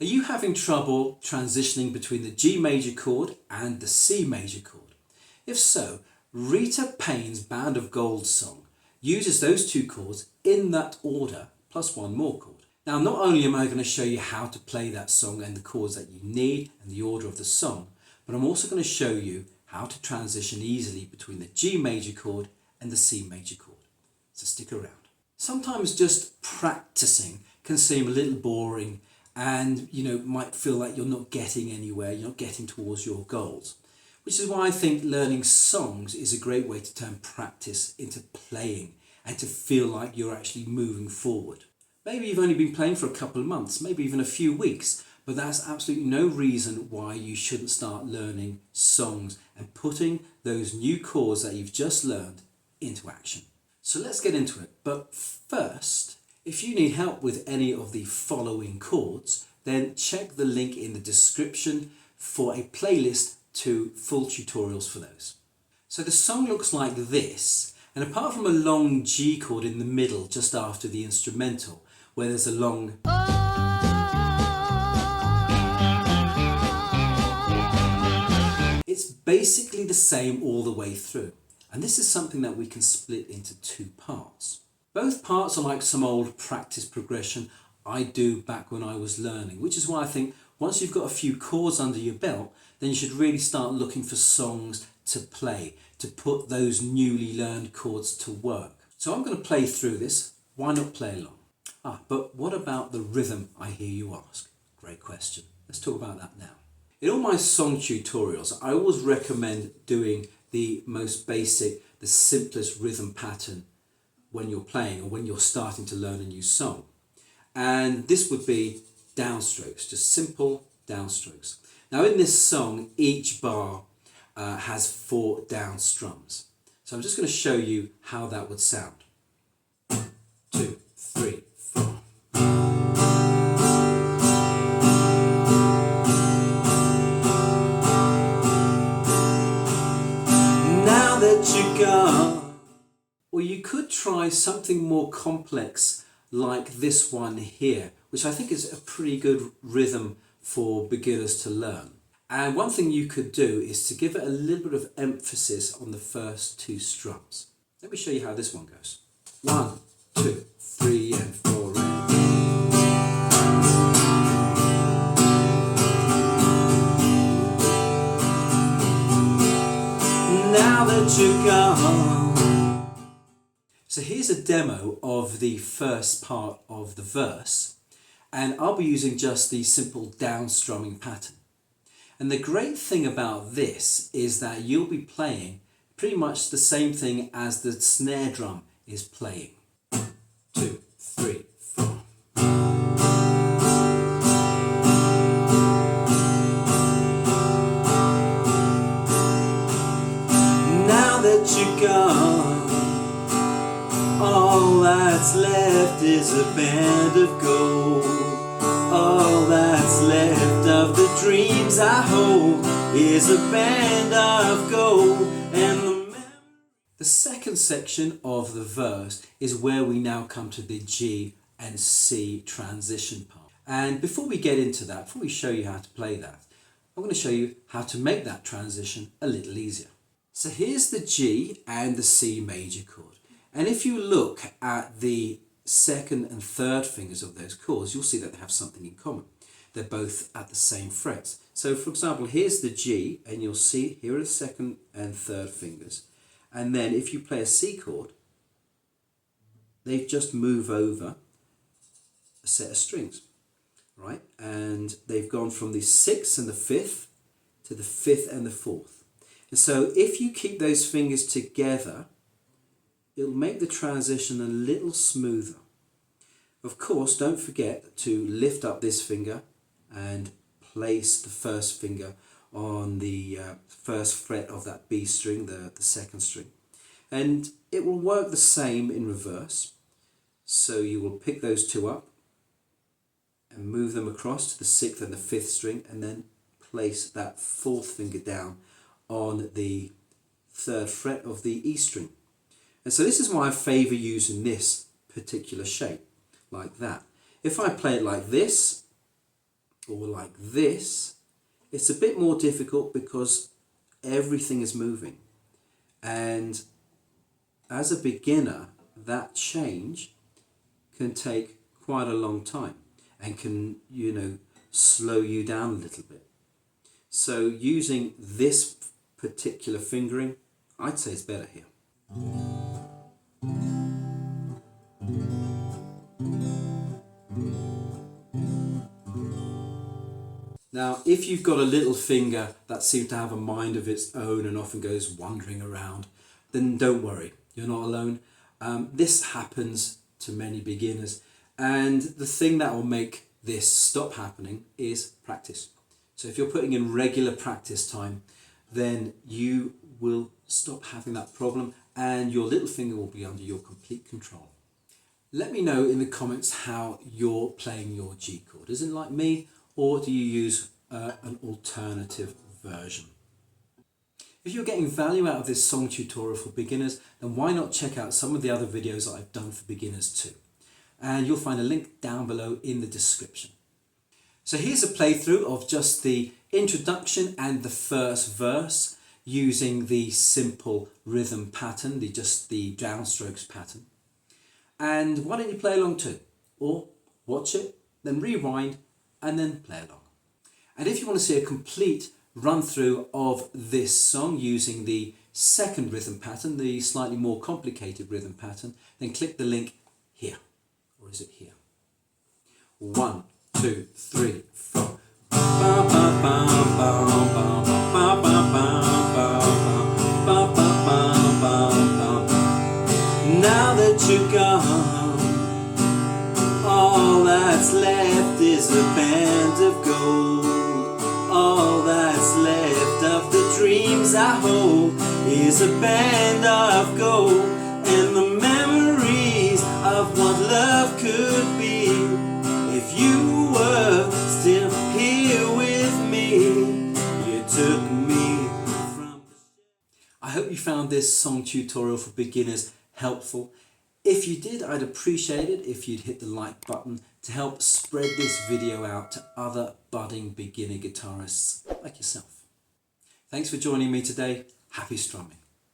Are you having trouble transitioning between the G major chord and the C major chord? If so, Freda Payne's Band of Gold song uses those two chords in that order plus one more chord. Now, not only am I going to show you how to play that song and the chords that you need and the order of the song, but I'm also going to show you how to transition easily between the G major chord and the C major chord. So stick around. Sometimes just practicing can seem a little boring and might feel like you're not getting anywhere, you're not getting towards your goals. Which is why I think learning songs is a great way to turn practice into playing and to feel like you're actually moving forward. Maybe you've only been playing for a couple of months, maybe even a few weeks, but that's absolutely no reason why you shouldn't start learning songs and putting those new chords that you've just learned into action. So let's get into it. But first, if you need help with any of the following chords, then check the link in the description for a playlist to full tutorials for those. So the song looks like this, and apart from a long G chord in the middle just after the instrumental, where there's a long it's basically the same all the way through. And this is something that we can split into two parts. Both parts are like some old practice progression I do back when I was learning, which is why I think once you've got a few chords under your belt, then you should really start looking for songs to play, to put those newly learned chords to work. So I'm going to play through this. Why not play along? But what about the rhythm, I hear you ask? Great question. Let's talk about that now. In all my song tutorials, I always recommend doing the most basic, the simplest rhythm pattern when you're playing or when you're starting to learn a new song. And this would be downstrokes, just simple downstrokes. Now in this song, each bar has 4 down strums. So I'm just going to show you how that would sound. 1, 2, 3, 4. Now that you're gone. Or you could try something more complex like this one here, which I think is a pretty good rhythm for beginners to learn. And one thing you could do is to give it a little bit of emphasis on the first 2 strums. Let me show you how this one goes. 1, 2, 3 and 4 and... Now that you're gone. So here's a demo of the first part of the verse, and I'll be using just the simple down strumming pattern. And the great thing about this is that you'll be playing pretty much the same thing as the snare drum is playing. 1, 2, 3, 4. Now that you're gone, all that's left is a band of gold. All that's left of the dreams I hold is a band of gold. And the second section of the verse is where we now come to the G and C transition part. And before we get into that, before we show you how to play that, I'm going to show you how to make that transition a little easier. So here's the G and the C major chord. And if you look at the second and third fingers of those chords, you'll see that they have something in common. They're both at the same frets. So for example, here's the G, and you'll see here are the second and third fingers. And then if you play a C chord, they just move over a set of strings, right? And they've gone from the 6th and the 5th to the 5th and the 4th. And so if you keep those fingers together, it'll make the transition a little smoother. Of course, don't forget to lift up this finger and place the first finger on the first fret of that B string, the second string. And it will work the same in reverse. So you will pick those 2 up and move them across to the 6th and the 5th string, and then place that 4th finger down on the 3rd fret of the E string. And so this is why I favour using this particular shape, like that. If I play it like this, or like this, it's a bit more difficult because everything is moving. And as a beginner, that change can take quite a long time and can, slow you down a little bit. So using this particular fingering, I'd say it's better here. Now, if you've got a little finger that seems to have a mind of its own and often goes wandering around, then don't worry, you're not alone. This happens to many beginners, and the thing that will make this stop happening is practice. So if you're putting in regular practice time, then you will stop having that problem and your little finger will be under your complete control. Let me know in the comments how you're playing your G chord. Is it like me, or do you use an alternative version? If you're getting value out of this song tutorial for beginners, then why not check out some of the other videos that I've done for beginners too. And you'll find a link down below in the description. So here's a playthrough of just the introduction and the first verse using the simple rhythm pattern, just the downstrokes pattern. And why don't you play along too? Or watch it, then rewind, and then play along. And if you want to see a complete run through of this song using the second rhythm pattern, the slightly more complicated rhythm pattern, then click the link here. Or is it here? 1, 2, 3, 4. Now that you're gone, all that's left is a band of gold. All that's left of the dreams I hold is a band of gold, and the memories of what love could be if you were still here with me. You took me from the... I hope you found this song tutorial for beginners helpful. If you did, I'd appreciate it if you'd hit the like button to help spread this video out to other budding beginner guitarists like yourself. Thanks for joining me today. Happy strumming.